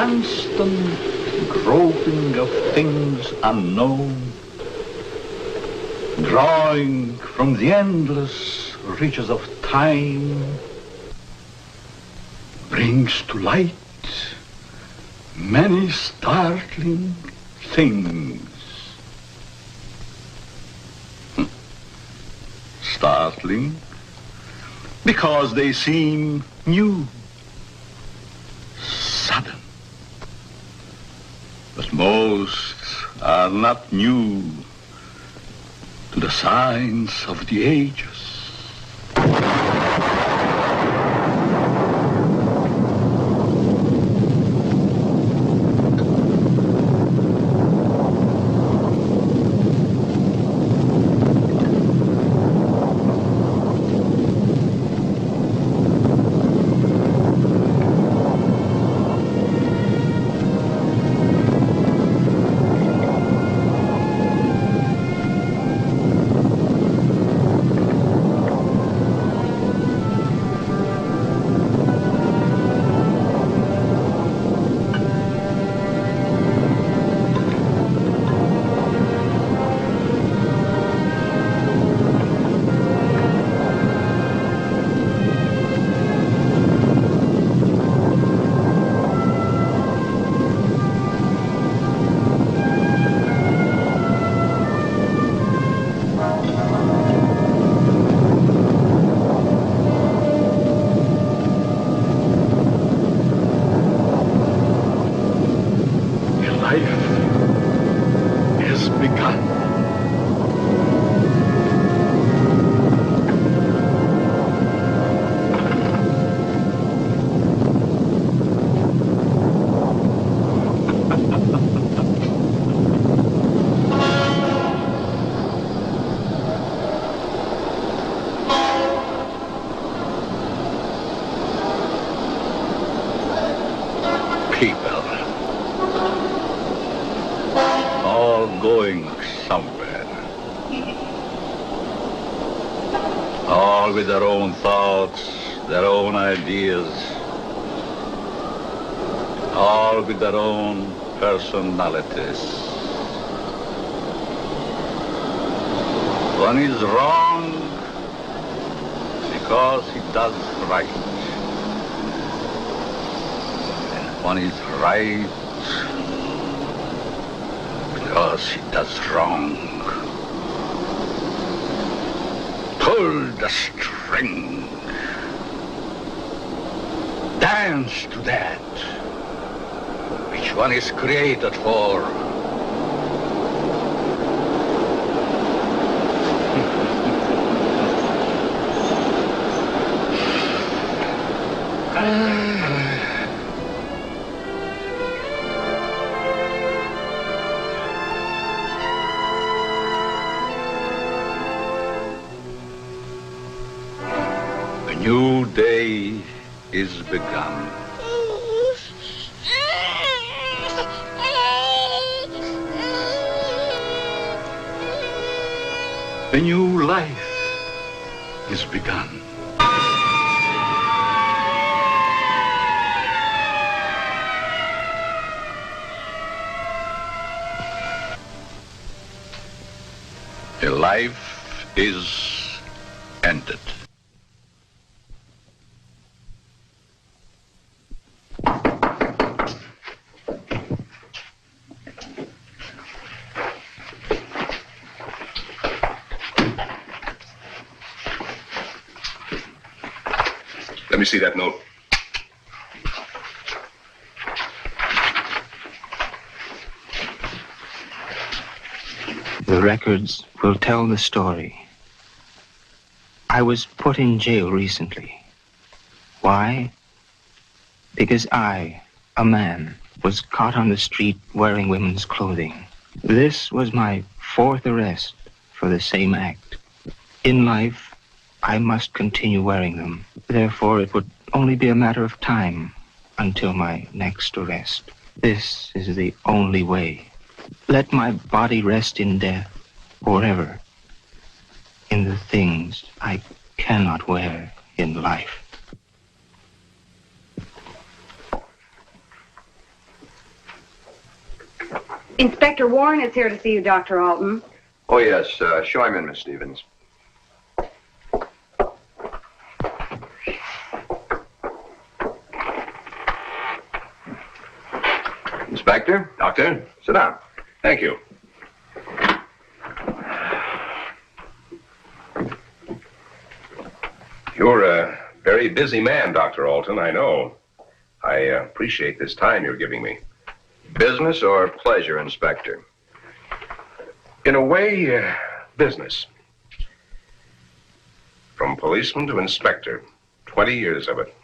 constant groping of things unknown, drawing from the endless reaches of time, brings to light many startling things. Startling because they seem new, sudden. But most are not new to the science of the ages. With their own thoughts, their own ideas, all with their own personalities. One is wrong because he does right, and one is right because he does wrong. Pull the string. Dance to that. Which one is created for? New day is begun. A new life is begun. A life is ended. Let me see that note. The records will tell the story. I was put in jail recently. Why? Because I, a man, was caught on the street wearing women's clothing. This was my 4th arrest for the same act. In life, I must continue wearing them. Therefore, it would only be a matter of time until my next arrest. This is the only way. Let my body rest in death forever in the things I cannot wear in life. Inspector Warren is here to see you, Dr. Alton. Oh, yes. Show him in, Miss Stevens. Inspector? Doctor? Sit down. Thank you. You're a very busy man, Dr. Alton, I know. I appreciate this time you're giving me. Business or pleasure, Inspector? In a way, business. From policeman to inspector. 20 years of it.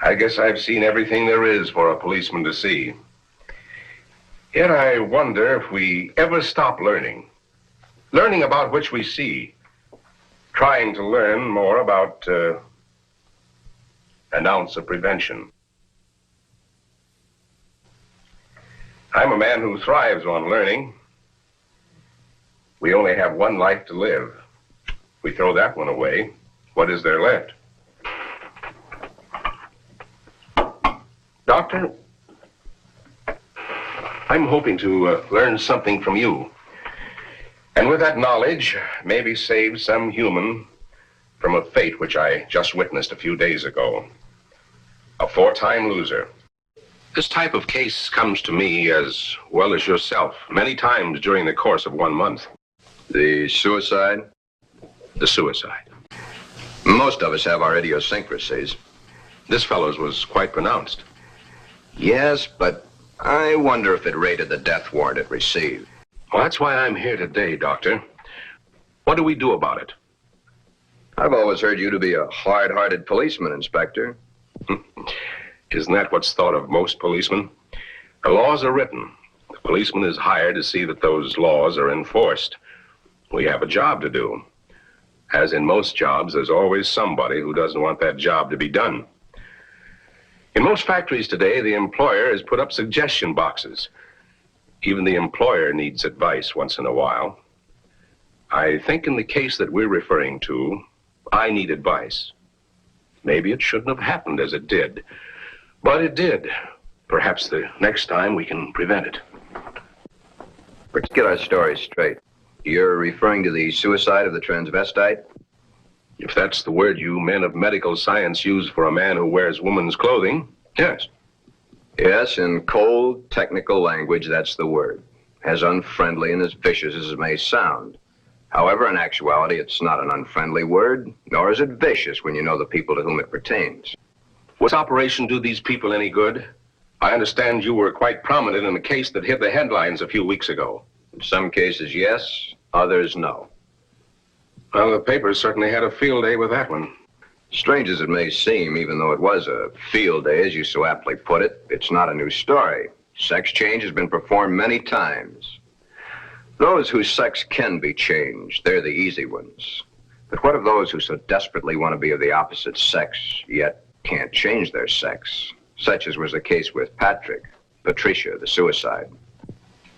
I guess I've seen everything there is for a policeman to see. Yet I wonder if we ever stop learning. Learning about which we see. Trying to learn more about an ounce of prevention. I'm a man who thrives on learning. We only have one life to live. If we throw that one away, what is there left? Doctor, I'm hoping to learn something from you. And with that knowledge, maybe save some human from a fate which I just witnessed a few days ago. A 4-time loser. This type of case comes to me as well as yourself many times during the course of 1 month. The suicide? The suicide. Most of us have our idiosyncrasies. This fellow's was quite pronounced. Yes, but I wonder if it rated the death warrant it received. Well, that's why I'm here today, Doctor. What do we do about it? I've always heard you to be a hard-hearted policeman, Inspector. Isn't that what's thought of most policemen? The laws are written. The policeman is hired to see that those laws are enforced. We have a job to do. As in most jobs, there's always somebody who doesn't want that job to be done. In most factories today, the employer has put up suggestion boxes. Even the employer needs advice once in a while. I think in the case that we're referring to, I need advice. Maybe it shouldn't have happened as it did, but it did. Perhaps the next time we can prevent it. Let's get our story straight. You're referring to the suicide of the transvestite? If that's the word you men of medical science use for a man who wears woman's clothing, yes. Yes, in cold, technical language, that's the word. As unfriendly and as vicious as it may sound. However, in actuality, it's not an unfriendly word, nor is it vicious when you know the people to whom it pertains. Would this operation do these people any good? I understand you were quite prominent in a case that hit the headlines a few weeks ago. In some cases, yes. Others, no. Well, the papers certainly had a field day with that one. Strange as it may seem, even though it was a field day, as you so aptly put it, it's not a new story. Sex change has been performed many times. Those whose sex can be changed, they're the easy ones. But what of those who so desperately want to be of the opposite sex, yet can't change their sex? Such as was the case with Patricia, the suicide.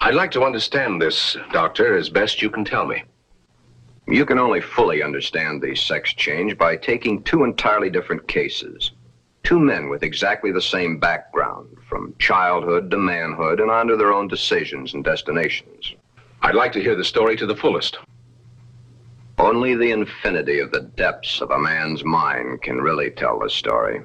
I'd like to understand this, Doctor, as best you can tell me. You can only fully understand the sex change by taking two entirely different cases. Two men with exactly the same background, from childhood to manhood and on to their own decisions and destinations. I'd like to hear the story to the fullest. Only the infinity of the depths of a man's mind can really tell the story.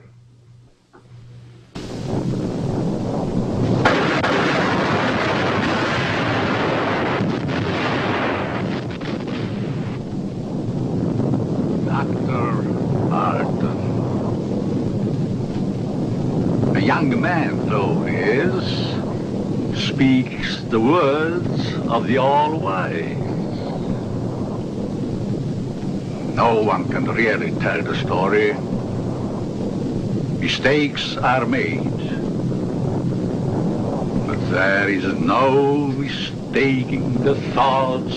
A young man, though he is, speaks the words of the All-Wise. No one can really tell the story. Mistakes are made. But there is no mistaking the thoughts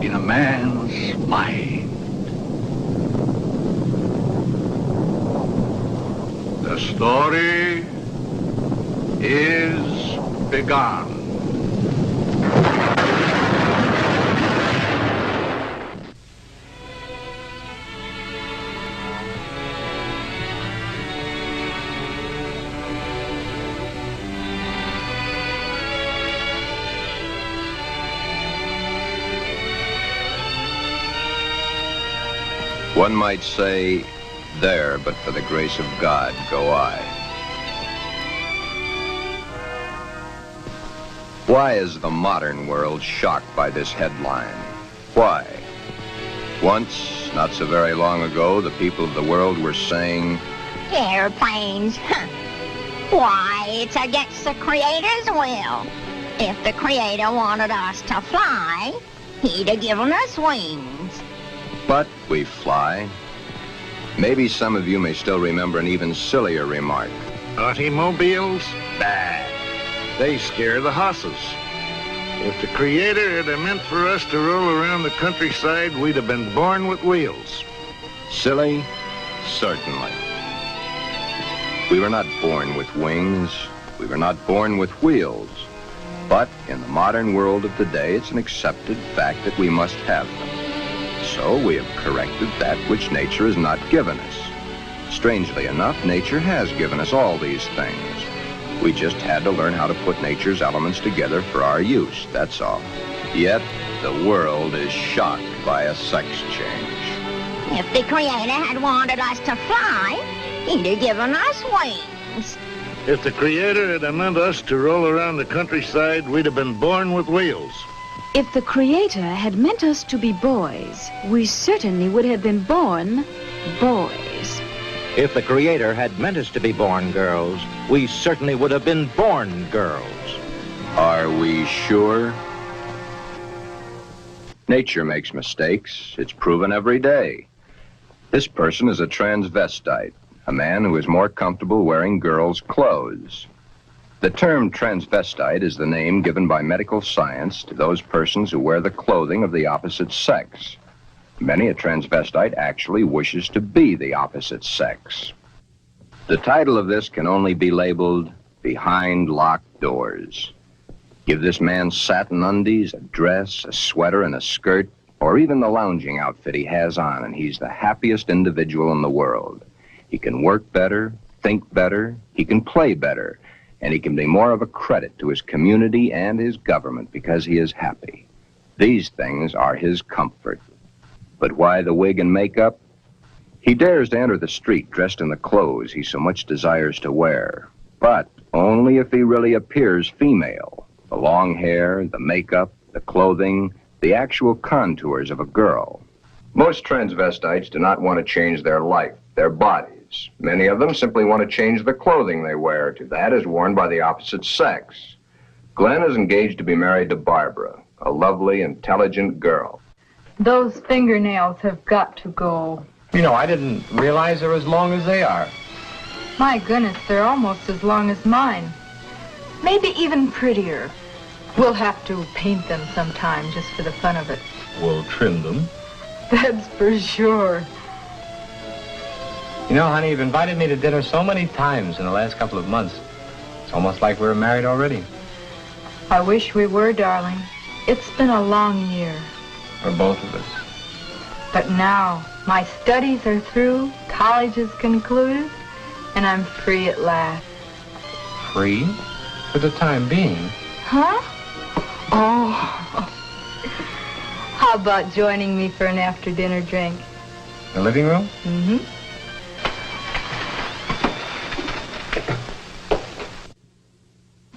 in a man's mind. The story is begun. One might say, there, but for the grace of God, go I. Why is the modern world shocked by this headline? Why? Once, not so very long ago, the people of the world were saying, airplanes, huh? Why, it's against the Creator's will. If the Creator wanted us to fly, he'd have given us wings. but we fly. Maybe some of you may still remember an even sillier remark. Automobiles? Bah. They scare the hosses. If the Creator had meant for us to roll around the countryside, we'd have been born with wheels. Silly? Certainly. We were not born with wings. We were not born with wheels. But in the modern world of today, it's an accepted fact that we must have them. So we have corrected that which nature has not given us. Strangely enough, nature has given us all these things. We just had to learn how to put nature's elements together for our use, that's all. Yet, the world is shocked by a sex change. If the Creator had wanted us to fly, he'd have given us wings. If the Creator had meant us to roll around the countryside, we'd have been born with wheels. If the Creator had meant us to be boys, we certainly would have been born boys. If the Creator had meant us to be born girls, we certainly would have been born girls. Are we sure? Nature makes mistakes. It's proven every day. This person is a transvestite, a man who is more comfortable wearing girls' clothes. The term transvestite is the name given by medical science to those persons who wear the clothing of the opposite sex. Many a transvestite actually wishes to be the opposite sex. The title of this can only be labeled Behind Locked Doors. Give this man satin undies, a dress, a sweater, and a skirt, or even the lounging outfit he has on, and he's the happiest individual in the world. He can work better, think better, he can play better, and he can be more of a credit to his community and his government because he is happy. These things are his comfort. But why the wig and makeup? He dares to enter the street dressed in the clothes he so much desires to wear, but only if he really appears female. The long hair, the makeup, the clothing, the actual contours of a girl. Most transvestites do not want to change their life, their bodies. Many of them simply want to change the clothing they wear to that is worn by the opposite sex. Glen is engaged to be married to Barbara, a lovely, intelligent girl. Those fingernails have got to go. You know, I didn't realize they're as long as they are. My goodness, they're almost as long as mine. Maybe even prettier. We'll have to paint them sometime just for the fun of it. We'll trim them. That's for sure. You know, honey, you've invited me to dinner so many times in the last couple of months. It's almost like we were married already. I wish we were, darling. It's been a long year. For both of us. But now, my studies are through, college is concluded, and I'm free at last. Free? For the time being. Huh? Oh. How about joining me for an after-dinner drink? The living room? Mm-hmm.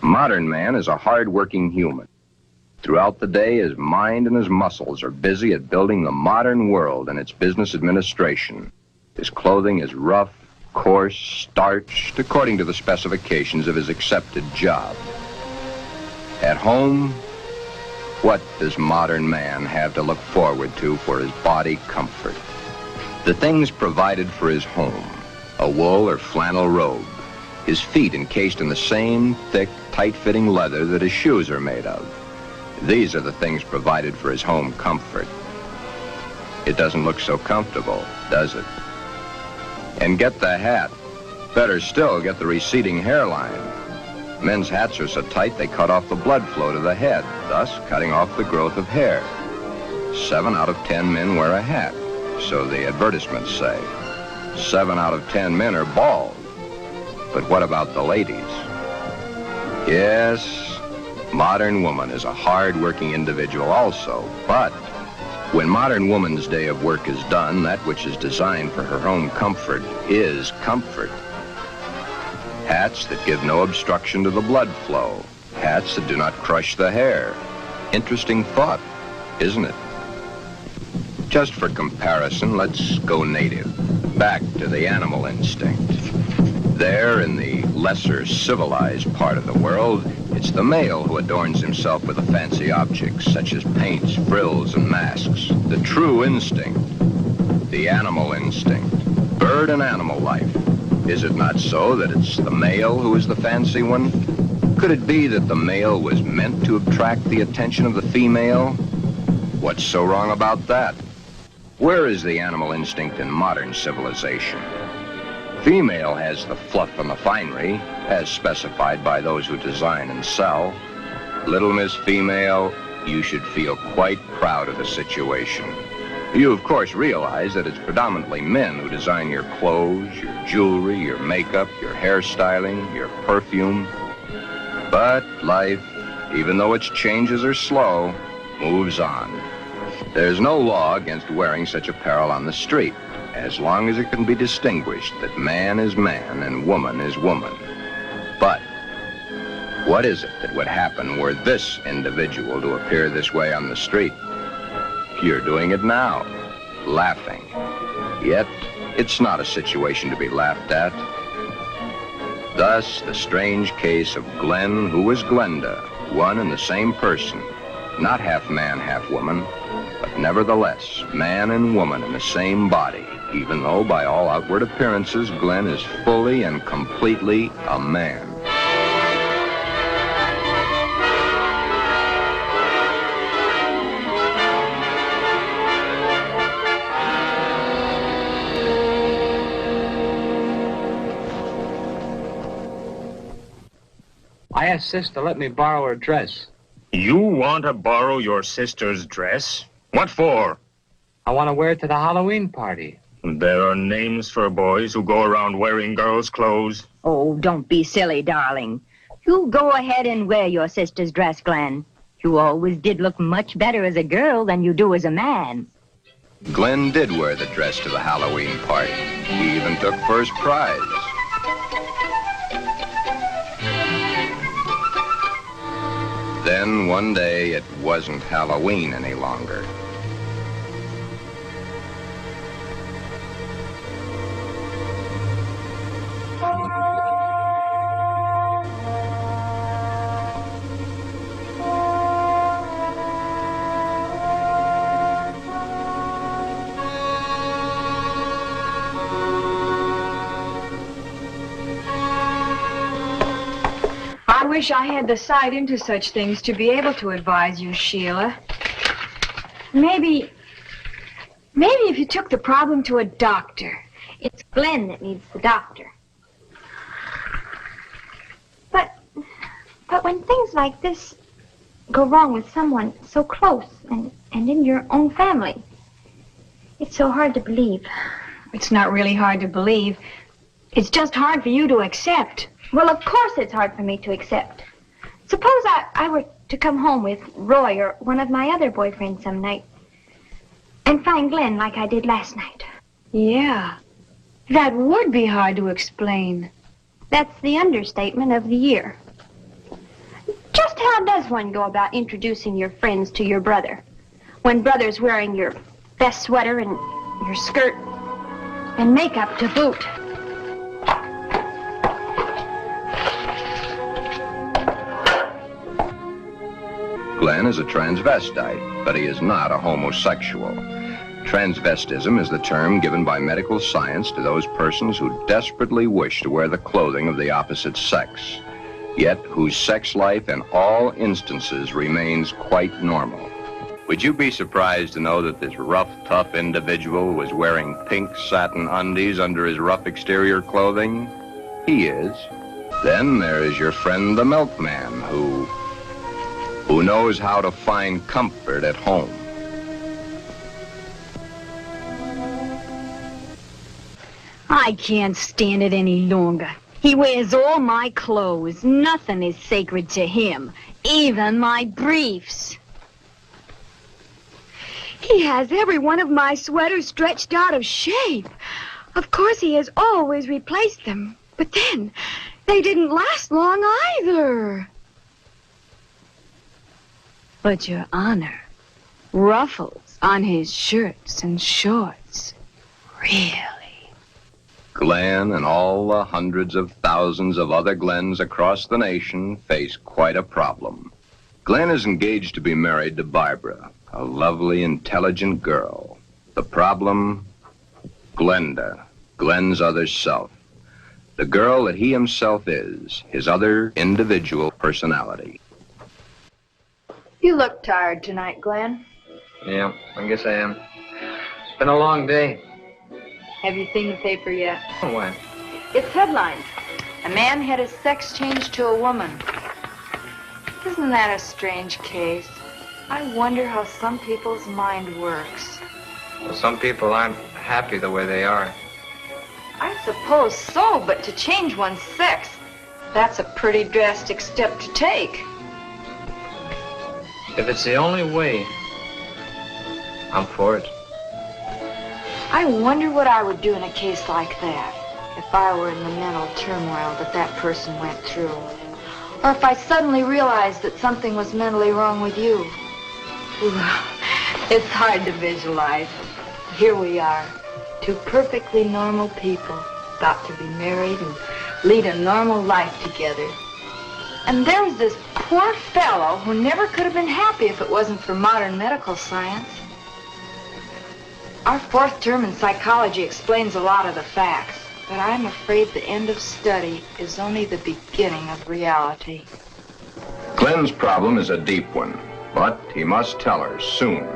Modern man is a hard-working human. Throughout the day, his mind and his muscles are busy at building the modern world and its business administration. His clothing is rough, coarse, starched, according to the specifications of his accepted job. At home, what does modern man have to look forward to for his body comfort? The things provided for his home, a wool or flannel robe, his feet encased in the same thick, tight-fitting leather that his shoes are made of. These are the things provided for his home comfort. It doesn't look so comfortable, does it? And get the hat. Better still, get the receding hairline. Men's hats are so tight they cut off the blood flow to the head, thus cutting off the growth of hair. 7 out of 10 men wear a hat, so the advertisements say. 7 out of 10 men are bald. But what about the ladies? Yes, modern woman is a hard-working individual also, but When modern woman's day of work is done, that which is designed for her own comfort is comfort. Hats that give no obstruction to the blood flow. Hats that do not crush the hair. Interesting thought, isn't it? Just for comparison, let's go native, back to the animal instinct. There, in the lesser civilized part of the world, it's the male who adorns himself with the fancy objects, such as paints, frills, and masks. The true instinct, the animal instinct, bird and animal life. Is it not so that it's the male who is the fancy one? Could it be that the male was meant to attract the attention of the female? What's so wrong about that? Where is the animal instinct in modern civilization? Female has the fluff and the finery, as specified by those who design and sell. Little Miss Female, you should feel quite proud of the situation. You, of course, realize that it's predominantly men who design your clothes, your jewelry, your makeup, your hairstyling, your perfume. But life, even though its changes are slow, moves on. There's no law against wearing such apparel on the street, as long as it can be distinguished that man is man and woman is woman. But what is it that would happen were this individual to appear this way on the street? You're doing it now, laughing. Yet, it's not a situation to be laughed at. Thus, the strange case of Glen, who was Glenda, one and the same person, not half man, half woman, but nevertheless, man and woman in the same body, even though by all outward appearances, Glen is fully and completely a man. I asked Sis to let me borrow her dress. You want to borrow your sister's dress? What for? I want to wear it to the Halloween party. There are names for boys who go around wearing girls' clothes. Oh, don't be silly, darling. You go ahead and wear your sister's dress, Glen. You always did look much better as a girl than you do as a man. Glen did wear the dress to the Halloween party. He even took first prize. Then one day it wasn't Halloween any longer. I wish I had the sight into such things to be able to advise you, Sheila. Maybe if you took the problem to a doctor. It's Glen that needs the doctor. But when things like this go wrong with someone so close and in your own family, it's so hard to believe. It's not really hard to believe. It's just hard for you to accept. Well, of course it's hard for me to accept. Suppose I were to come home with Roy or one of my other boyfriends some night and find Glen like I did last night. Yeah, that would be hard to explain. That's the understatement of the year. Just how does one go about introducing your friends to your brother when brother's wearing your best sweater and your skirt and makeup to boot? Glen is a transvestite, but he is not a homosexual. Transvestism is the term given by medical science to those persons who desperately wish to wear the clothing of the opposite sex, yet whose sex life in all instances remains quite normal. Would you be surprised to know that this rough, tough individual was wearing pink satin undies under his rough exterior clothing? He is. Then there is your friend the milkman, who knows how to find comfort at home. I can't stand it any longer. He wears all my clothes. Nothing is sacred to him, even my briefs. He has every one of my sweaters stretched out of shape. Of course, he has always replaced them. But then, they didn't last long either. But, Your Honor, ruffles on his shirts and shorts. Really? Glen and all the hundreds of thousands of other Glens across the nation face quite a problem. Glen is engaged to be married to Barbara, a lovely, intelligent girl. The problem? Glenda, Glen's other self. The girl that he himself is, his other individual personality. You look tired tonight, Glen. Yeah, I guess I am. It's been a long day. Have you seen the paper yet? What? It's headlines. A man had his sex changed to a woman. Isn't that a strange case? I wonder how some people's mind works. Well, some people aren't happy the way they are. I suppose so, but to change one's sex, that's a pretty drastic step to take. If it's the only way, I'm for it. I wonder what I would do in a case like that, if I were in the mental turmoil that person went through. Or if I suddenly realized that something was mentally wrong with you. It's hard to visualize. Here we are, two perfectly normal people, about to be married and lead a normal life together. And there's this poor fellow who never could have been happy if it wasn't for modern medical science. Our fourth term in psychology explains a lot of the facts, but I'm afraid the end of study is only the beginning of reality. Glen's problem is a deep one, but he must tell her soon.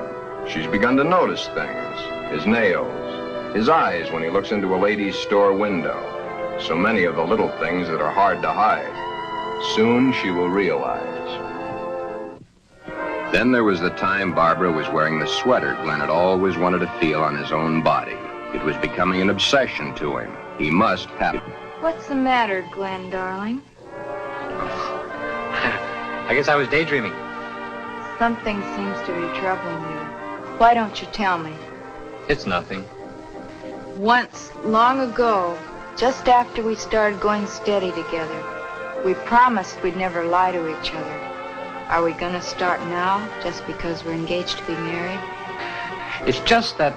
She's begun to notice things. His nails, his eyes when he looks into a lady's store window. So many of the little things that are hard to hide. Soon she will realize. Then there was the time Barbara was wearing the sweater Glen had always wanted to feel on his own body. It was becoming an obsession to him. He must have it. What's the matter, Glen, darling? I guess I was daydreaming. Something seems to be troubling you. Why don't you tell me? It's nothing. Once, long ago, just after we started going steady together, we promised we'd never lie to each other. Are we gonna start now, just because we're engaged to be married? It's just that...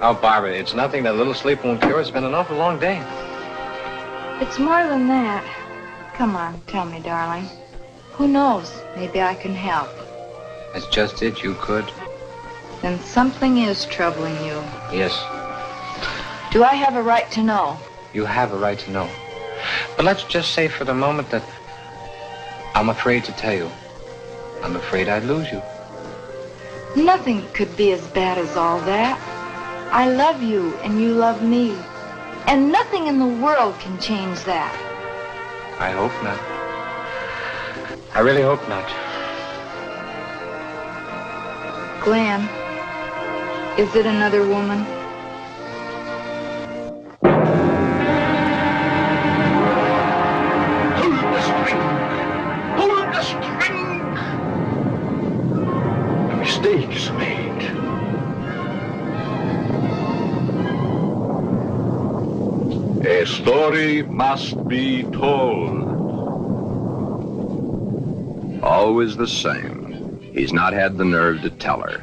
Oh, Barbara, it's nothing that a little sleep won't cure. It's been an awful long day. It's more than that. Come on, tell me, darling. Who knows? Maybe I can help. That's just it, you could. Then something is troubling you. Yes. Do I have a right to know? You have a right to know. But let's just say for the moment that I'm afraid to tell you. I'm afraid I'd lose you. Nothing could be as bad as all that. I love you and you love me. And nothing in the world can change that. I hope not. I really hope not. Glen, is it another woman? Mistakes made. A story must be told. Always the same. He's not had the nerve to tell her.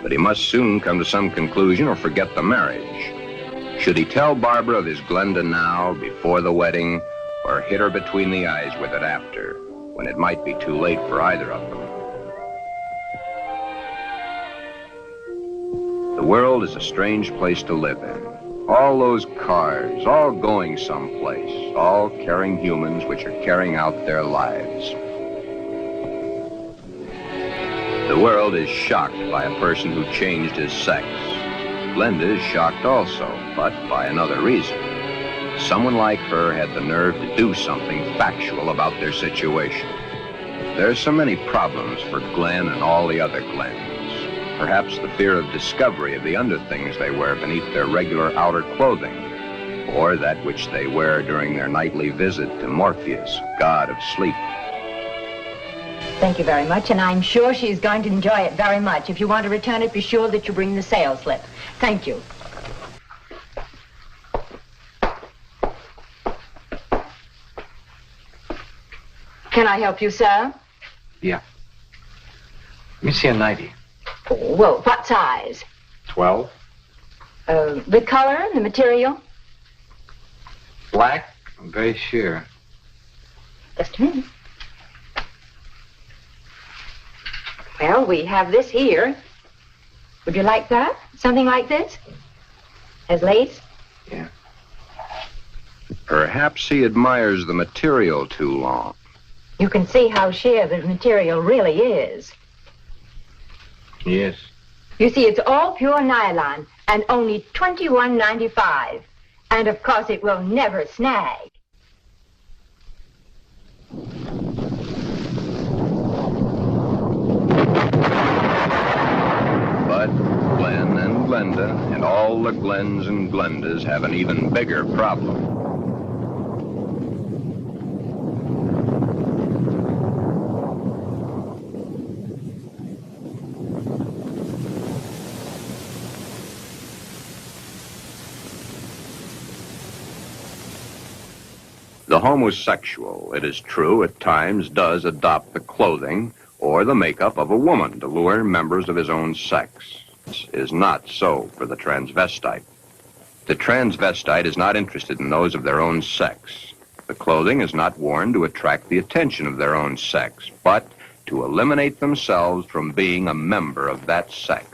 But he must soon come to some conclusion or forget the marriage. Should he tell Barbara of his Glenda now, before the wedding, or hit her between the eyes with it after, when it might be too late for either of them? The world is a strange place to live in. All those cars, all going someplace, all carrying humans which are carrying out their lives. The world is shocked by a person who changed his sex. Glenda is shocked also, but by another reason. Someone like her had the nerve to do something factual about their situation. There are so many problems for Glen and all the other Glens. Perhaps the fear of discovery of the underthings they wear beneath their regular outer clothing, or that which they wear during their nightly visit to Morpheus, god of sleep. Thank you very much, and I'm sure she's going to enjoy it very much. If you want to return it, be sure that you bring the sales slip. Thank you. Can I help you, sir? Yeah. Let me see a 90. Oh, well, what size? 12. The color, the material? Black? I'm very sure. Just a minute. Well, we have this here. Would you like that? Something like this? Has lace? Yeah. Perhaps he admires the material too long. You can see how sheer the material really is. Yes. You see, it's all pure nylon and only $21.95. And of course, it will never snag. But Glen and Glenda and all the Glens and Glendas have an even bigger problem. The homosexual, it is true, at times does adopt the clothing or the makeup of a woman to lure members of his own sex. This is not so for the transvestite. The transvestite is not interested in those of their own sex. The clothing is not worn to attract the attention of their own sex, but to eliminate themselves from being a member of that sex.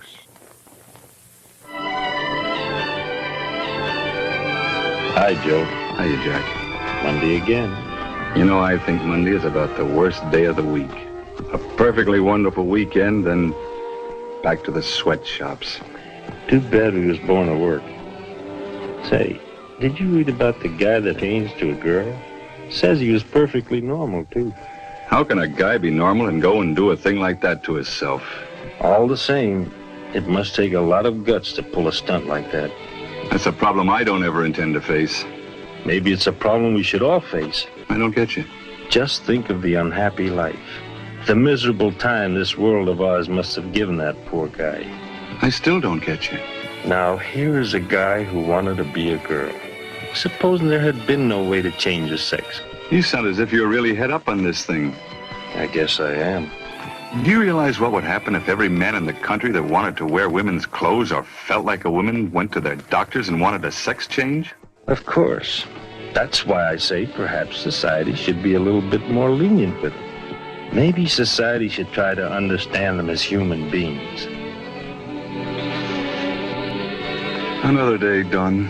Hi, Joe. Hiya, Jack. Monday again. You know, I think Monday is about the worst day of the week. A perfectly wonderful weekend, then back to the sweatshops. Too bad he was born to work. Say, did you read about the guy that hangs to a girl? Says he was perfectly normal, too. How can a guy be normal and go and do a thing like that to himself? All the same, it must take a lot of guts to pull a stunt like that. That's a problem I don't ever intend to face. Maybe it's a problem we should all face. I don't get you. Just think of the unhappy life. The miserable time this world of ours must have given that poor guy. I still don't get you. Now, here is a guy who wanted to be a girl. Supposing there had been no way to change his sex. You sound as if you're really head up on this thing. I guess I am. Do you realize what would happen if every man in the country that wanted to wear women's clothes or felt like a woman went to their doctors and wanted a sex change? Of course. That's why I say perhaps society should be a little bit more lenient with them. Maybe society should try to understand them as human beings. Another day done.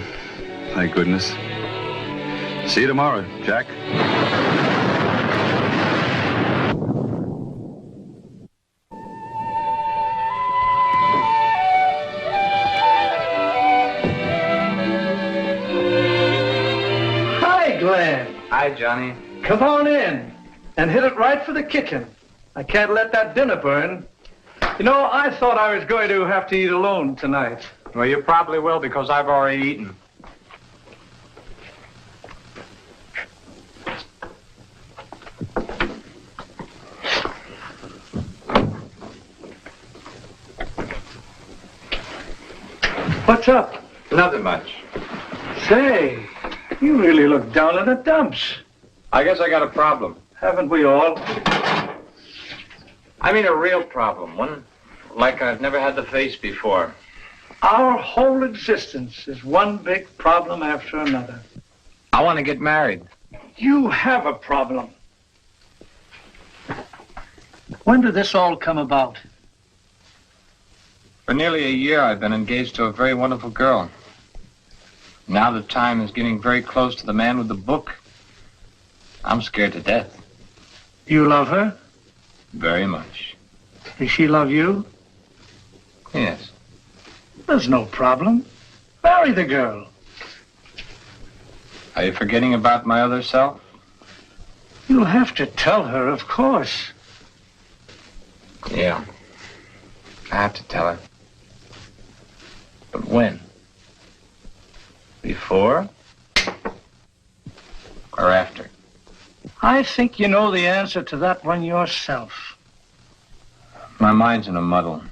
Thank goodness. See you tomorrow, Jack. Glen. Hi, Johnny. Come on in and hit it right for the kitchen. I can't let that dinner burn. You know, I thought I was going to have to eat alone tonight. Well, you probably will because I've already eaten. What's up? Nothing much. Say, you really look down in the dumps. I guess I got a problem. Haven't we all? I mean a real problem, one like I've never had to face before. Our whole existence is one big problem after another. I want to get married. You have a problem. When did this all come about? For nearly a year, I've been engaged to a very wonderful girl. Now the time is getting very close to the man with the book. I'm scared to death. You love her? Very much. Does she love you? Yes. There's no problem. Marry the girl. Are you forgetting about my other self? You'll have to tell her, of course. Yeah. I have to tell her. But when? Before? Or after? I think you know the answer to that one yourself. My mind's in a muddle,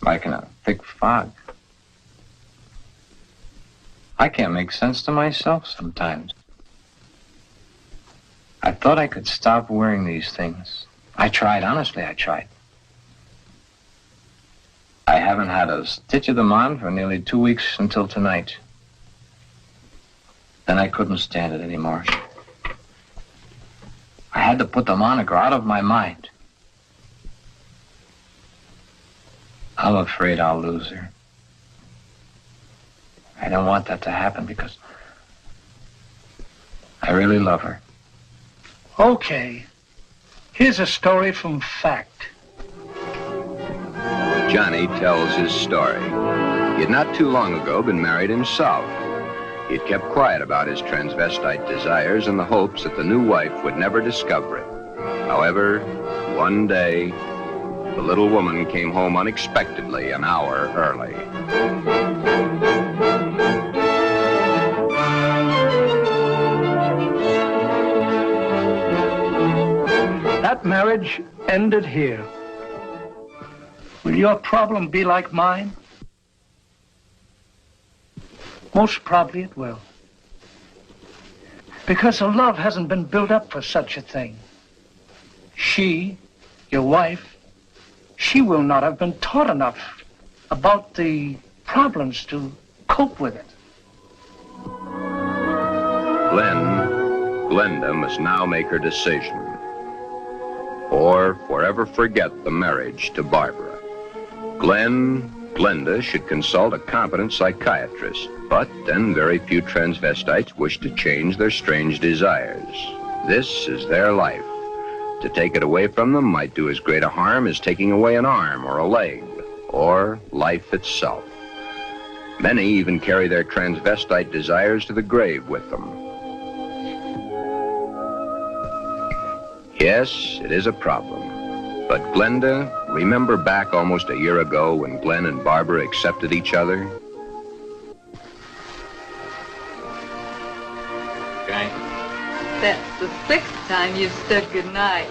like in a thick fog. I can't make sense to myself sometimes. I thought I could stop wearing these things. I tried, honestly, I tried. I haven't had a stitch of them on for nearly 2 weeks until tonight. Then I couldn't stand it anymore. I had to put the moniker out of my mind. I'm afraid I'll lose her. I don't want that to happen because I really love her. Okay. Here's a story from fact. Johnny tells his story. He had not too long ago been married himself. He had kept quiet about his transvestite desires in the hopes that the new wife would never discover it. However, one day, the little woman came home unexpectedly an hour early. That marriage ended here. Will your problem be like mine? Most probably it will. Because the love hasn't been built up for such a thing. She, your wife, she will not have been taught enough about the problems to cope with it. Glenda must now make her decision, or forever forget the marriage to Barbara. Glenda should consult a competent psychiatrist, but then very few transvestites wish to change their strange desires. This is their life. To take it away from them might do as great a harm as taking away an arm or a leg, or life itself. Many even carry their transvestite desires to the grave with them. Yes, it is a problem. But Glenda, remember back almost a year ago when Glen and Barbara accepted each other? Okay. That's the 6th time you've said goodnight.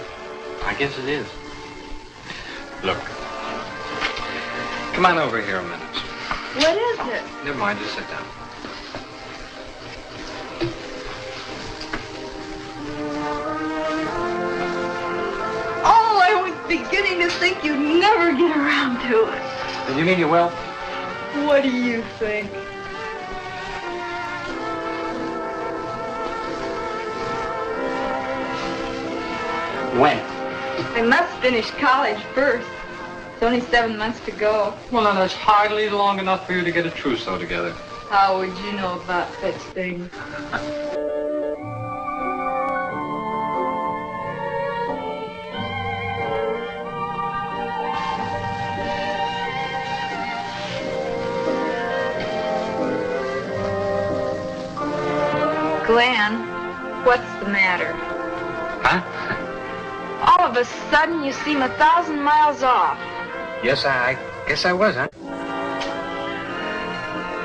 I guess it is. Look. Come on over here a minute. What is it? Never mind, just sit down. Oh, I was beginning to think you'd never get around to it. And you mean you will? What do you think? When? I must finish college first. It's only 7 months to go. Well, now, that's hardly long enough for you to get a trousseau together. How would you know about such things? Glen, what's the matter? Huh? All of a sudden, you seem 1,000 miles off. Yes, I guess I was, huh?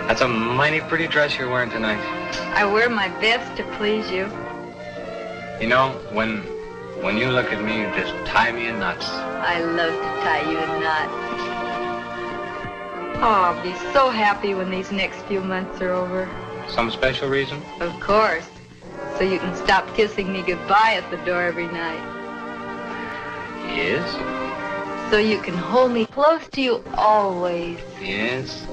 That's a mighty pretty dress you're wearing tonight. I wear my best to please you. You know, when you look at me, you just tie me in knots. I love to tie you in knots. Oh, I'll be so happy when these next few months are over. Some special reason? Of course. So you can stop kissing me goodbye at the door every night. Yes. So you can hold me close to you always. Yes.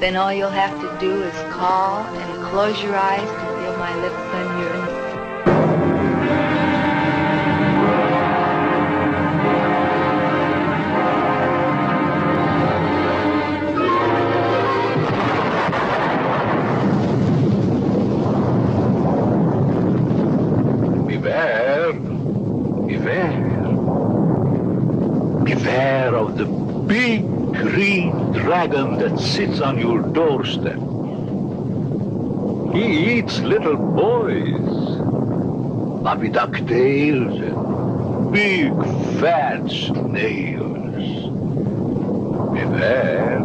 Then all you'll have to do is call and close your eyes to feel my lips on yours. Beware of the big green dragon that sits on your doorstep. He eats little boys, fluffy ducktails, and big fat snails. Beware.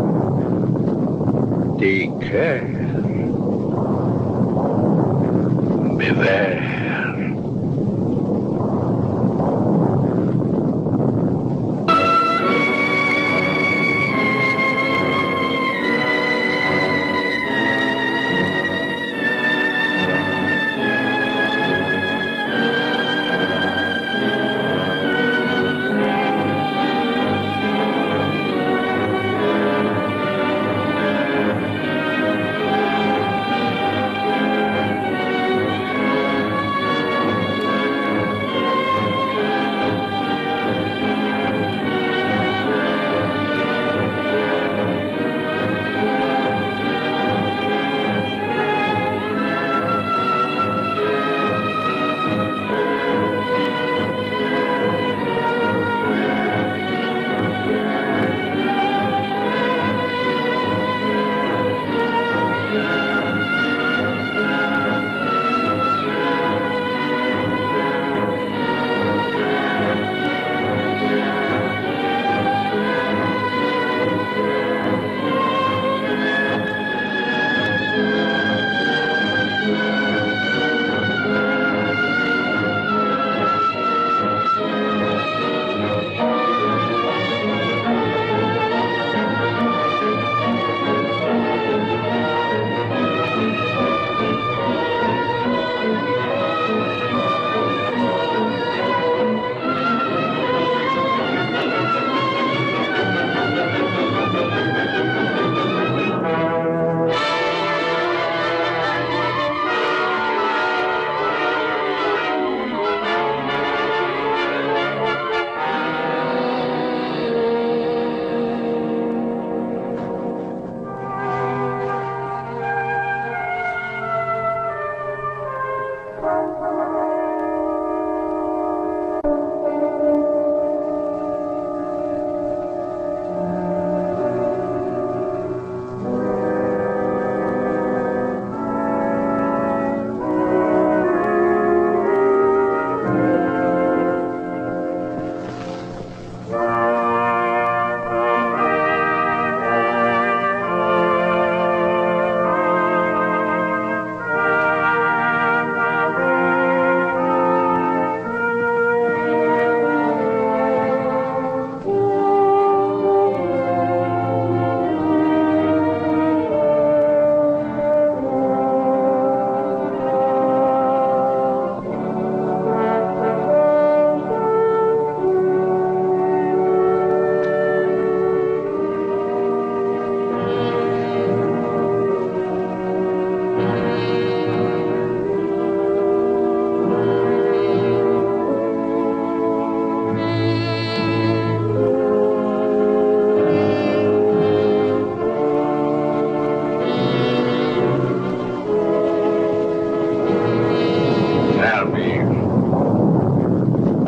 Take care. Beware.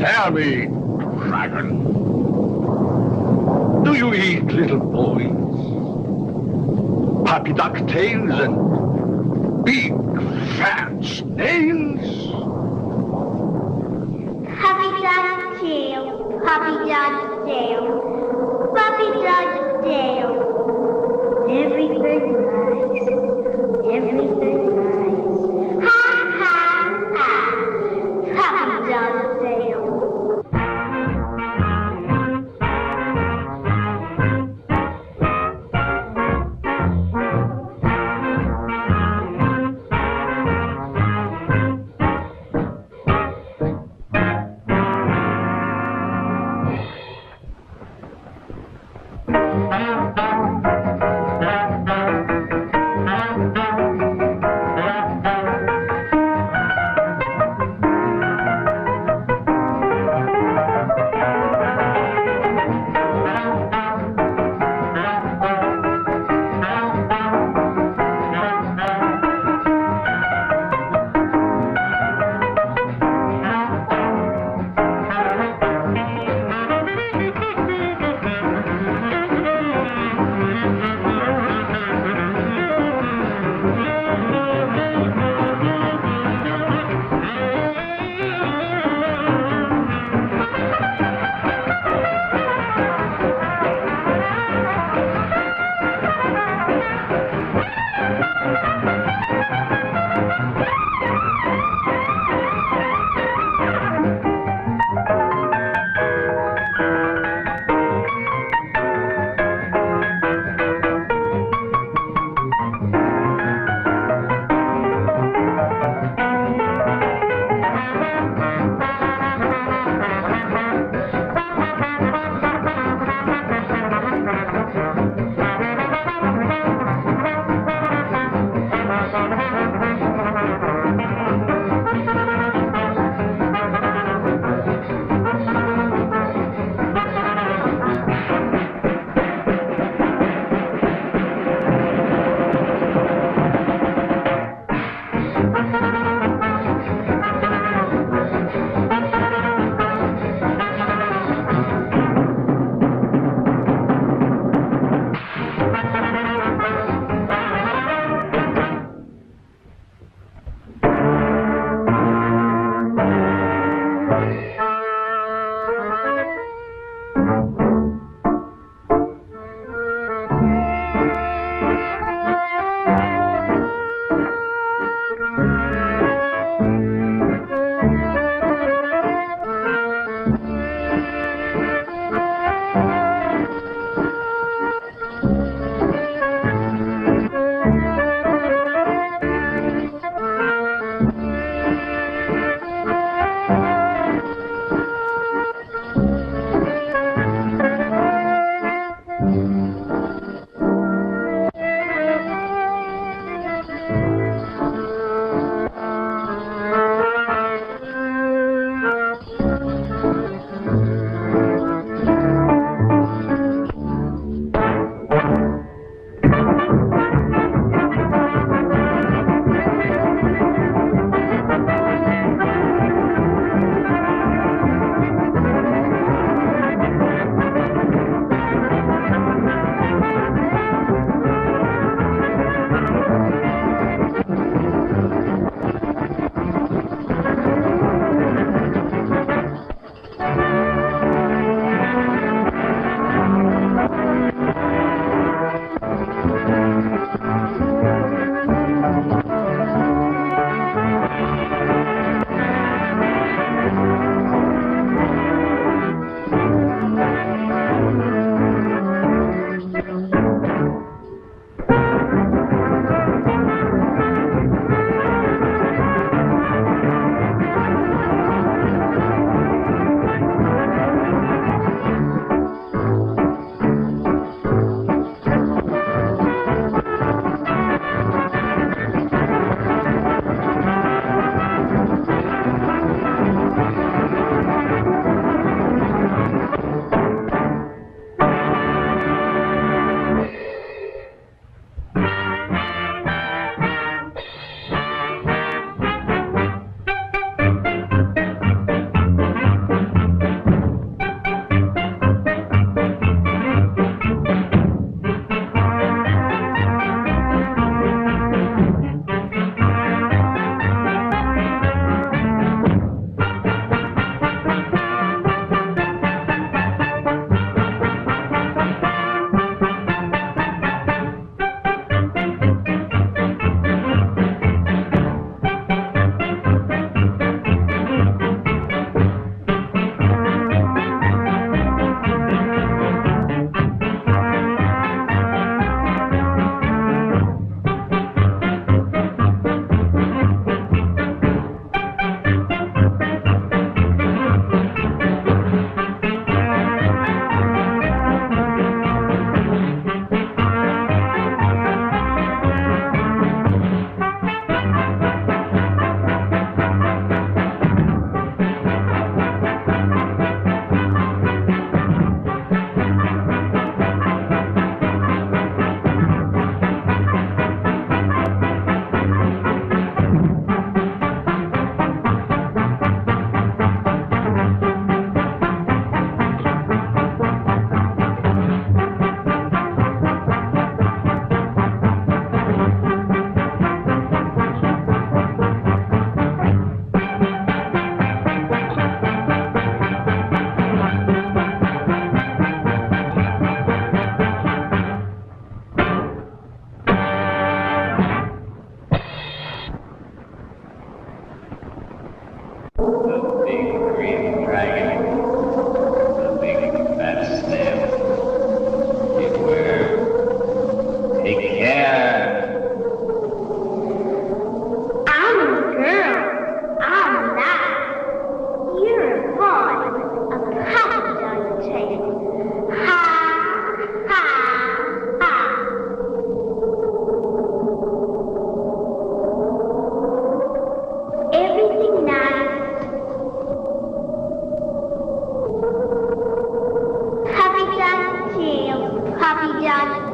Tell me, dragon, do you eat little boys? Puppy ducktails and big fat snails? Puppy dog tail, puppy dog tail, puppy dog tail. Everything nice, everything nice. Ha ha ha, puppy dog tail.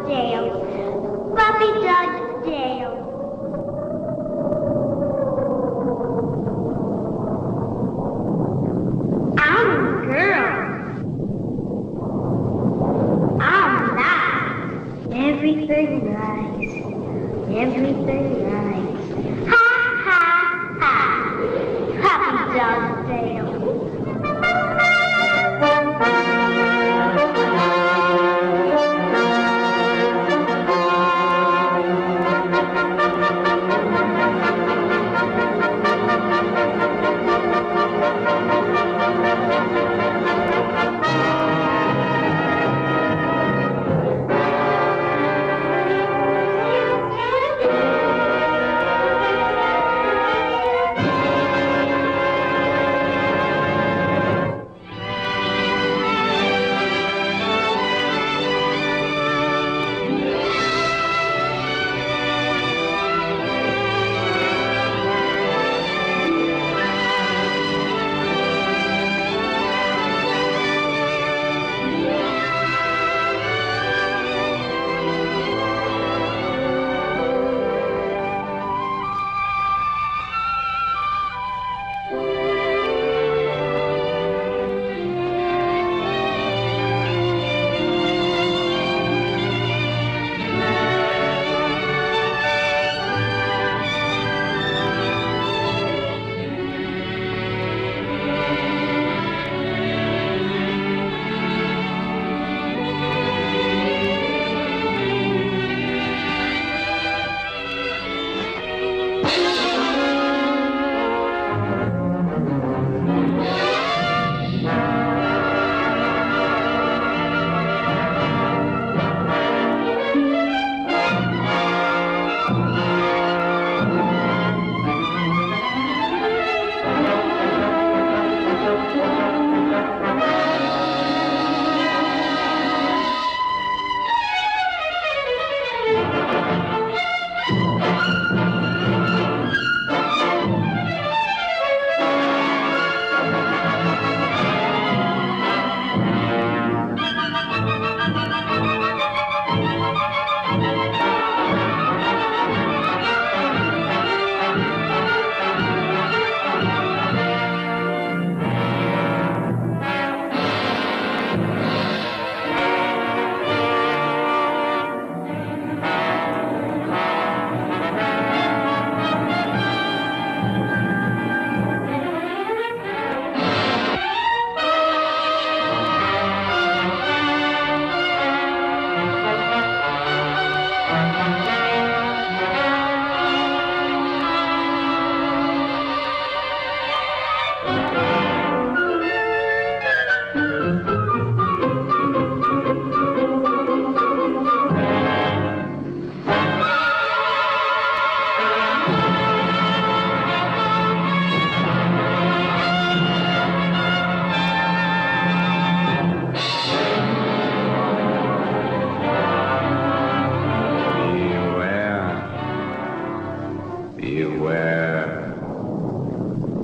tail. Puppy dog's tail. I'm a girl. I'm not. Everything lies. Everything lies. Ha ha ha. Puppy dog's tail.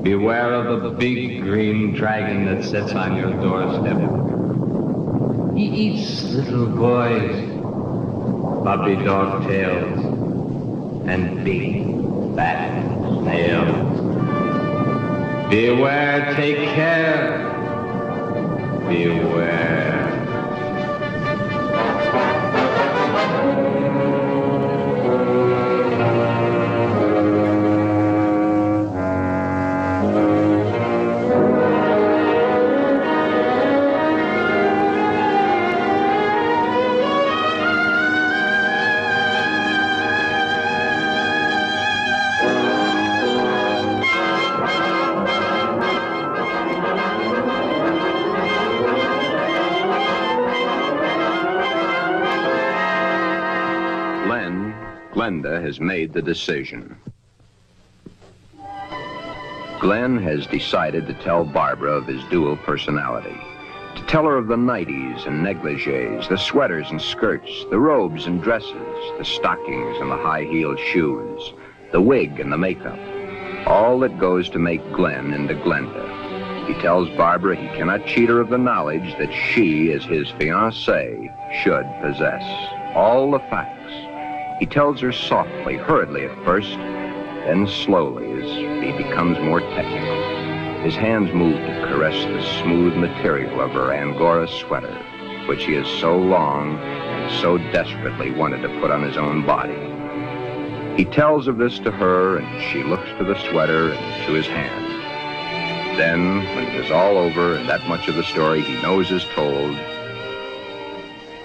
Beware of the big green dragon that sits on your doorstep. He eats little boys, puppy dog tails, and big fat snails. Beware, take care. Beware. Glenda has made the decision. Glen has decided to tell Barbara of his dual personality. To tell her of the nighties and negligees, the sweaters and skirts, the robes and dresses, the stockings and the high-heeled shoes, the wig and the makeup. All that goes to make Glen into Glenda. He tells Barbara he cannot cheat her of the knowledge that she, as his fiancée, should possess. all the facts. He tells her softly, hurriedly at first, then slowly as he becomes more technical. His hands move to caress the smooth material of her Angora sweater, which he has so long and so desperately wanted to put on his own body. He tells of this to her, and she looks to the sweater and to his hand. Then, when it is all over and that much of the story he knows is told,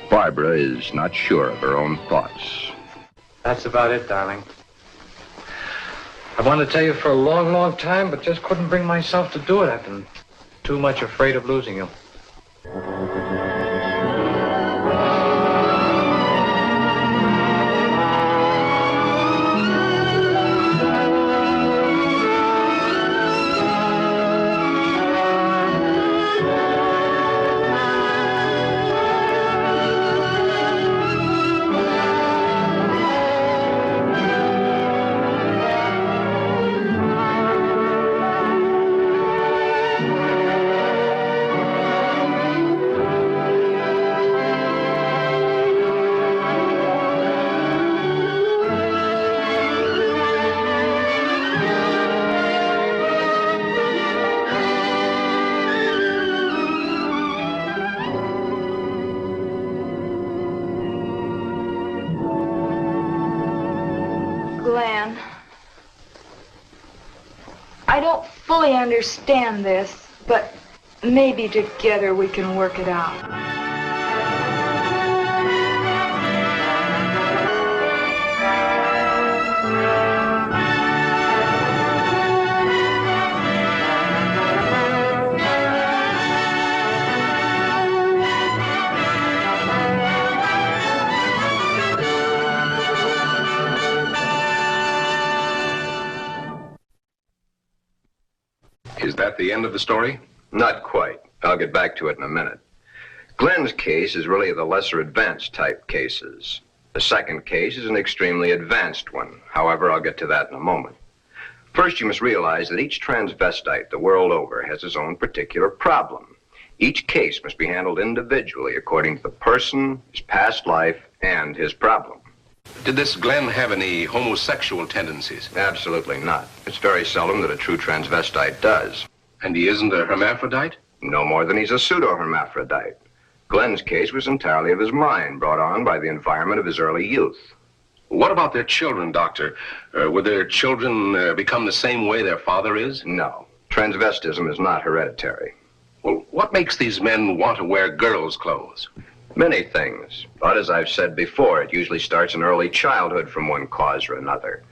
Barbara is not sure of her own thoughts. That's about it, darling. I wanted to tell you for a long, long time, but just couldn't bring myself to do it. I've been too much afraid of losing you. Glen, I don't fully understand this, but maybe together we can work it out. Is that the end of the story? Not quite. I'll get back to it in a minute. Glen's case is really the lesser advanced type cases. The second case is an extremely advanced one. However, I'll get to that in a moment. First, you must realize that each transvestite the world over has his own particular problem. Each case must be handled individually according to the person, his past life, and his problem. Did this Glen have any homosexual tendencies? Absolutely not. It's very seldom that a true transvestite does. And he isn't a hermaphrodite? No more than he's a pseudohermaphrodite. Glen's case was entirely of his mind, brought on by the environment of his early youth. What about their children, Doctor? Would their children become the same way their father is? No. Transvestism is not hereditary. Well, what makes these men want to wear girls' clothes? Many things. But as I've said before, it usually starts in early childhood from one cause or another.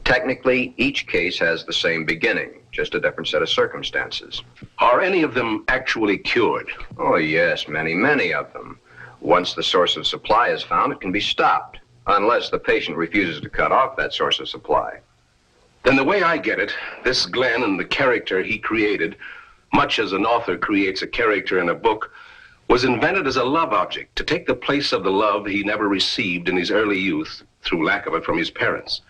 Technically, each case has the same beginning, just a different set of circumstances. Are any of them actually cured? Oh, yes, many of them. Once the source of supply is found, it can be stopped, unless the patient refuses to cut off that source of supply. Then the way I get it, this Glen and the character he created, much as an author creates a character in a book, was invented as a love object to take the place of the love he never received in his early youth through lack of it from his parents.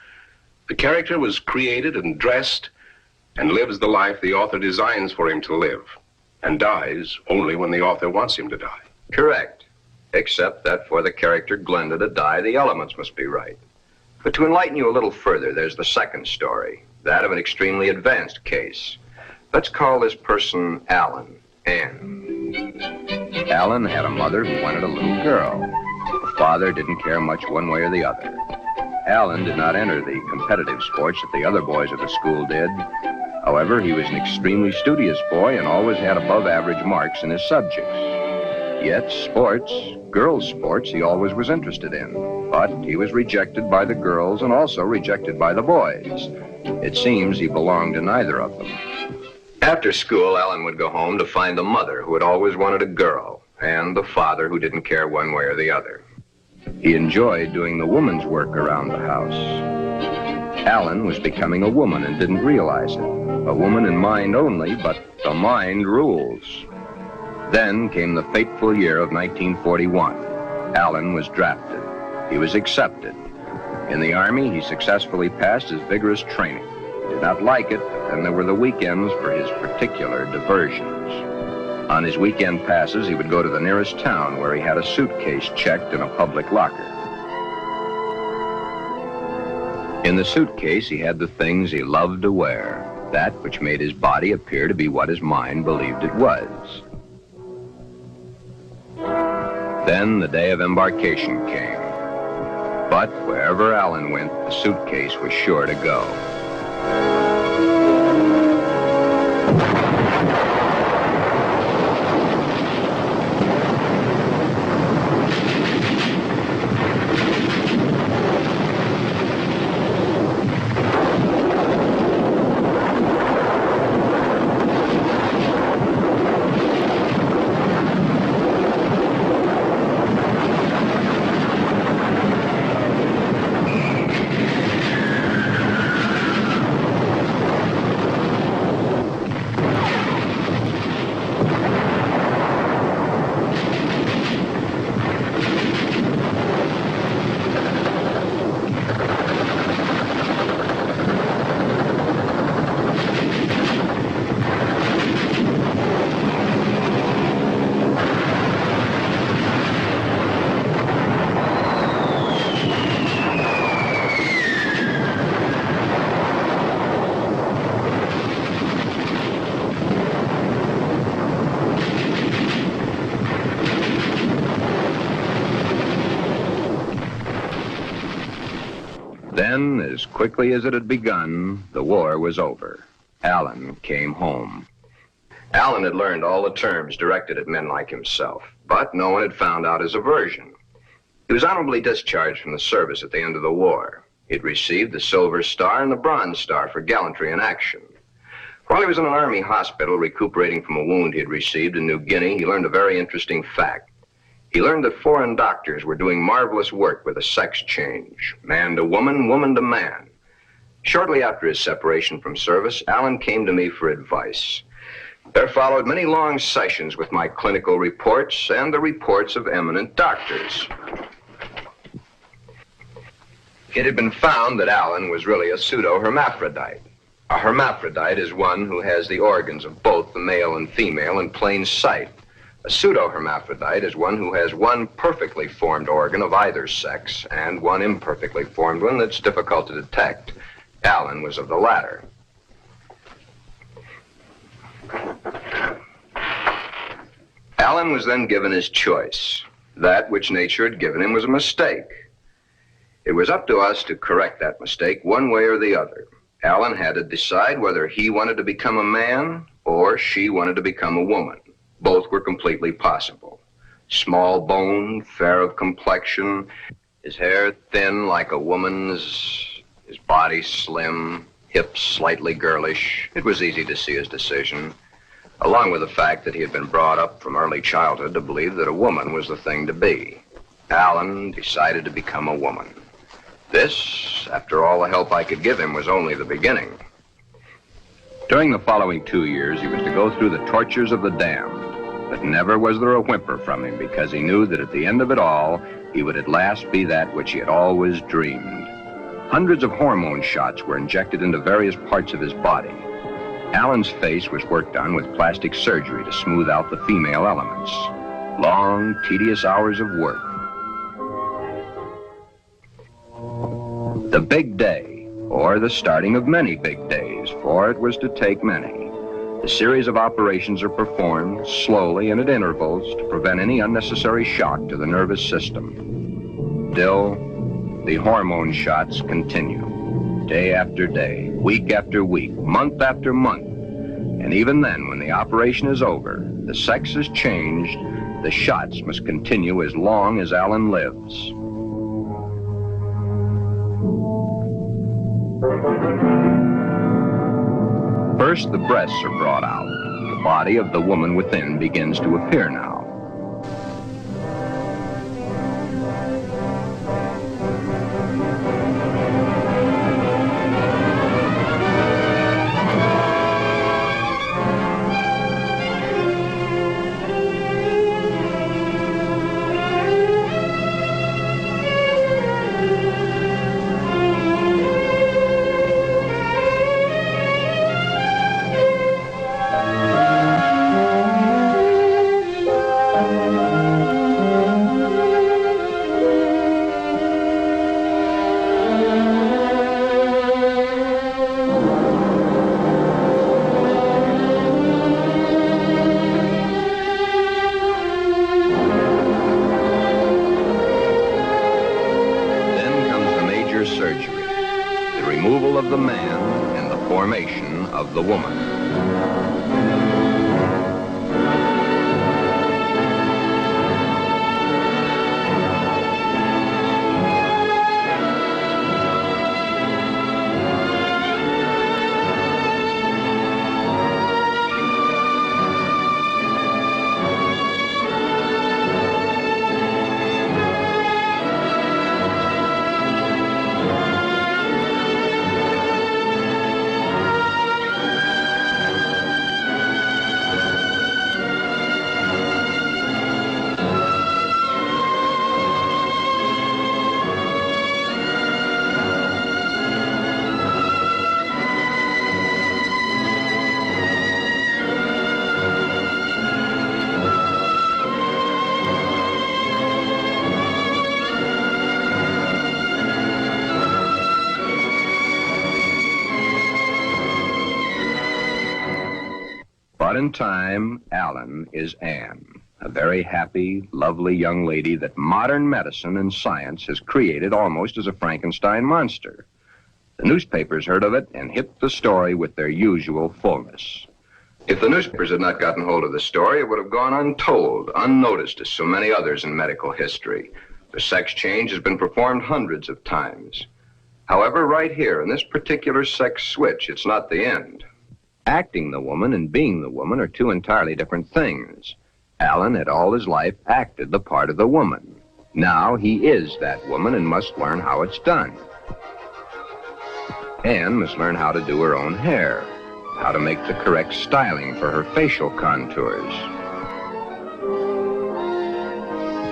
The character was created and dressed and lives the life the author designs for him to live and dies only when the author wants him to die. Correct. Except that for the character Glenda to die, the elements must be right. But to enlighten you a little further, there's the second story, that of an extremely advanced case. Let's call this person Alan, Ann. Alan had a mother who wanted a little girl. The father didn't care much one way or the other. Alan did not enter the competitive sports that the other boys of the school did. However, he was an extremely studious boy and always had above average marks in his subjects. Yet sports, girls' sports, he always was interested in. But he was rejected by the girls and also rejected by the boys. It seems he belonged to neither of them. After school, Alan would go home to find the mother who had always wanted a girl and the father who didn't care one way or the other. He enjoyed doing the woman's work around the house. Alan was becoming a woman and didn't realize it. A woman in mind only, but the mind rules. Then came the fateful year of 1941. Alan was drafted. He was accepted. In the Army, he successfully passed his vigorous training. He did not like it, but then there were the weekends for his particular diversions. On his weekend passes, he would go to the nearest town where he had a suitcase checked in a public locker. In the suitcase, he had the things he loved to wear, that which made his body appear to be what his mind believed it was. Then the day of embarkation came. But wherever Alan went, the suitcase was sure to go. Then, as quickly as it had begun, the war was over. Alan came home. Alan had learned all the terms directed at men like himself, but no one had found out his aversion. He was honorably discharged from the service at the end of the war. He'd received the Silver Star and the Bronze Star for gallantry in action. While he was in an army hospital recuperating from a wound he had received in New Guinea, he learned a very interesting fact. He learned that foreign doctors were doing marvelous work with a sex change, man to woman, woman to man. Shortly after his separation from service, Alan came to me for advice. There followed many long sessions with my clinical reports and the reports of eminent doctors. It had been found that Alan was really a pseudohermaphrodite. A hermaphrodite is one who has the organs of both the male and female in plain sight. A pseudohermaphrodite is one who has one perfectly formed organ of either sex and one imperfectly formed one that's difficult to detect. Alan was of the latter. Alan was then given his choice. That which nature had given him was a mistake. It was up to us to correct that mistake one way or the other. Alan had to decide whether he wanted to become a man or she wanted to become a woman. Both were completely possible. Small boned, fair of complexion, his hair thin like a woman's, his body slim, hips slightly girlish. It was easy to see his decision, along with the fact that he had been brought up from early childhood to believe that a woman was the thing to be. Alan decided to become a woman. This, after all the help I could give him, was only the beginning. During the following 2 years, he was to go through the tortures of the damned. But never was there a whimper from him, because he knew that at the end of it all, he would at last be that which he had always dreamed. Hundreds of hormone shots were injected into various parts of his body. Alan's face was worked on with plastic surgery to smooth out the female elements. Long, tedious hours of work. The big day, or the starting of many big days, for it was to take many. A series of operations are performed slowly and at intervals to prevent any unnecessary shock to the nervous system. Still, the hormone shots continue, day after day, week after week, month after month. And even then, when the operation is over, the sex has changed, the shots must continue as long as Alan lives. First, the breasts are brought out. The body of the woman within begins to appear now. of the man and the formation of the woman. But in time, Alan is Anne, a very happy, lovely young lady that modern medicine and science has created almost as a Frankenstein monster. The newspapers heard of it and hit the story with their usual fullness. If the newspapers had not gotten hold of the story, it would have gone untold, unnoticed as so many others in medical history. The sex change has been performed hundreds of times. However, right here, in this particular sex switch, it's not the end. Acting the woman and being the woman are two entirely different things. Alan had all his life acted the part of the woman. Now he is that woman and must learn how it's done. Anne must learn how to do her own hair, how to make the correct styling for her facial contours.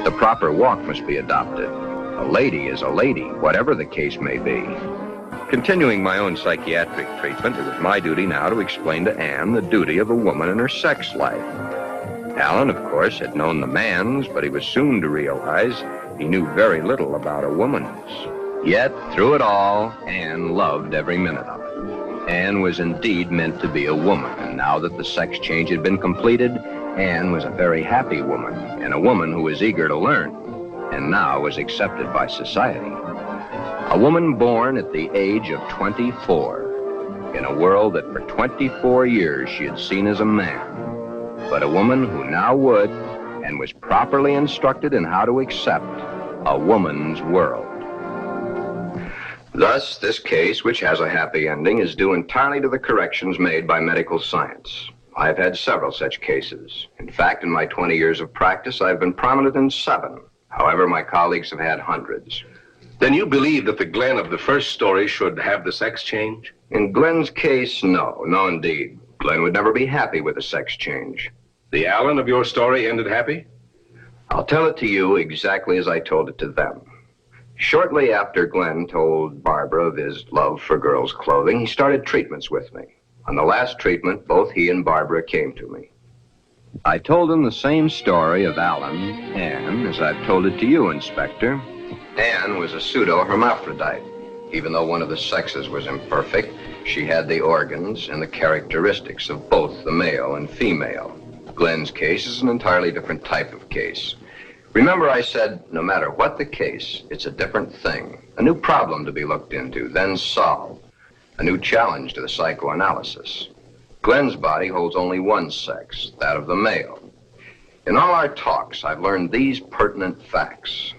The proper walk must be adopted. A lady is a lady, whatever the case may be. Continuing my own psychiatric treatment, it was my duty now to explain to Anne the duty of a woman in her sex life. Alan, of course, had known the man's, but he was soon to realize he knew very little about a woman's. Yet, through it all, Anne loved every minute of it. Anne was indeed meant to be a woman, and now that the sex change had been completed, Anne was a very happy woman, and a woman who was eager to learn, and now was accepted by society. A woman born at the age of 24, in a world that for 24 years she had seen as a man, but a woman who now would, and was properly instructed in how to accept, a woman's world. Thus, this case, which has a happy ending, is due entirely to the corrections made by medical science. I've had several such cases. In fact, in my 20 years of practice, I've been prominent in 7. However, my colleagues have had hundreds. Then you believe that the Glen of the first story should have the sex change? In Glen's case, no. No, indeed. Glen would never be happy with a sex change. The Alan of your story ended happy? I'll tell it to you exactly as I told it to them. Shortly after Glen told Barbara of his love for girls' clothing, he started treatments with me. On the last treatment, both he and Barbara came to me. I told them the same story of Alan, Anne, as I've told it to you, Inspector. Anne was a pseudohermaphrodite. Even though one of the sexes was imperfect, she had the organs and the characteristics of both the male and female. Glen's case is an entirely different type of case. Remember I said, no matter what the case, it's a different thing. A new problem to be looked into, then solved. A new challenge to the psychoanalysis. Glen's body holds only one sex, that of the male. In all our talks, I've learned these pertinent facts.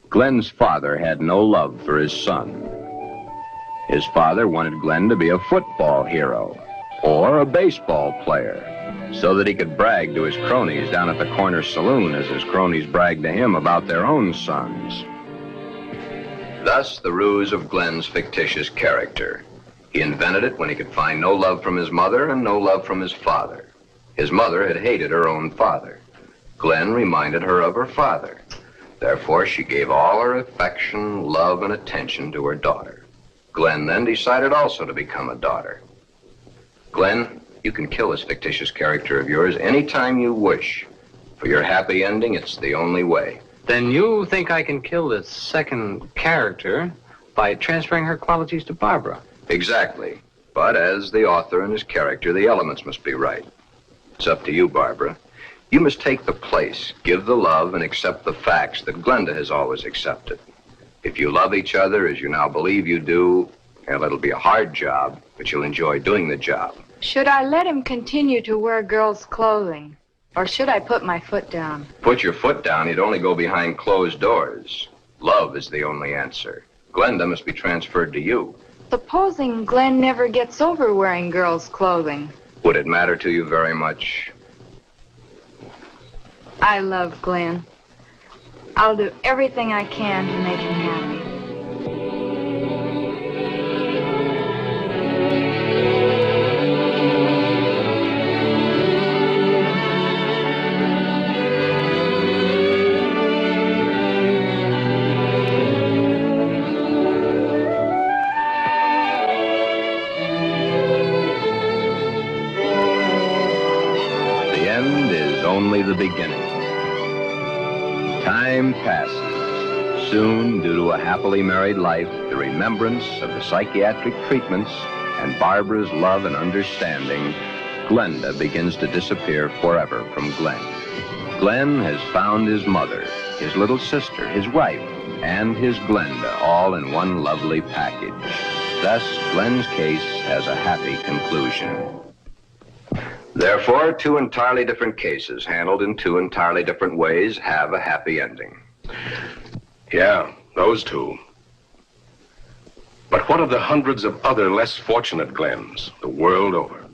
Glen's father had no love for his son. His father wanted Glen to be a football hero or a baseball player so that he could brag to his cronies down at the corner saloon as his cronies bragged to him about their own sons. Thus, the ruse of Glen's fictitious character. He invented it when he could find no love from his mother and no love from his father. His mother had hated her own father. Glen reminded her of her father. Therefore, she gave all her affection, love, and attention to her daughter. Glen then decided also to become a daughter. Glen, you can kill this fictitious character of yours anytime you wish. For your happy ending, it's the only way. Then you think I can kill this second character by transferring her qualities to Barbara? Exactly. But as the author and his character, the elements must be right. It's up to you, Barbara. You must take the place, give the love, and accept the facts that Glenda has always accepted. If you love each other as you now believe you do, Well, it'll be a hard job, but you'll enjoy doing the job. Should I let him continue to wear girls' clothing? Or should I put my foot down? Put your foot down, you'd only go behind closed doors. Love is the only answer. Glenda must be transferred to you. Supposing Glen never gets over wearing girls' clothing. Would it matter to you very much? I love Glen. I'll do everything I can to make him happy. Only the beginning. Time passes. Soon, due to a happily married life, the remembrance of the psychiatric treatments, and Barbara's love and understanding, Glenda begins to disappear forever from Glen. Glen has found his mother, his little sister, his wife, and his Glenda, all in one lovely package. Thus, Glen's case has a happy conclusion. Therefore, two entirely different cases, handled in two entirely different ways, have a happy ending. Yeah, those two. But what of the hundreds of other less fortunate Glens the world over?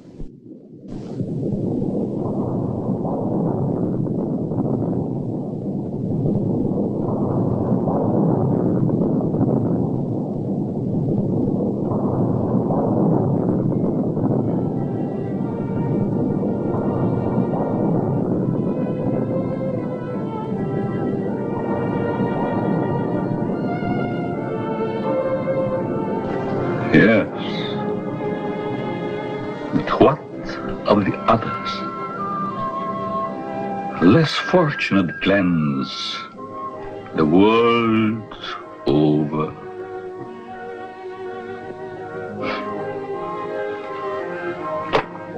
Yes. But what of the others? Less fortunate Glens, the world over.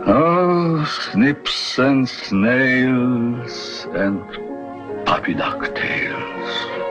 Oh, snips and snails and puppy duck tails.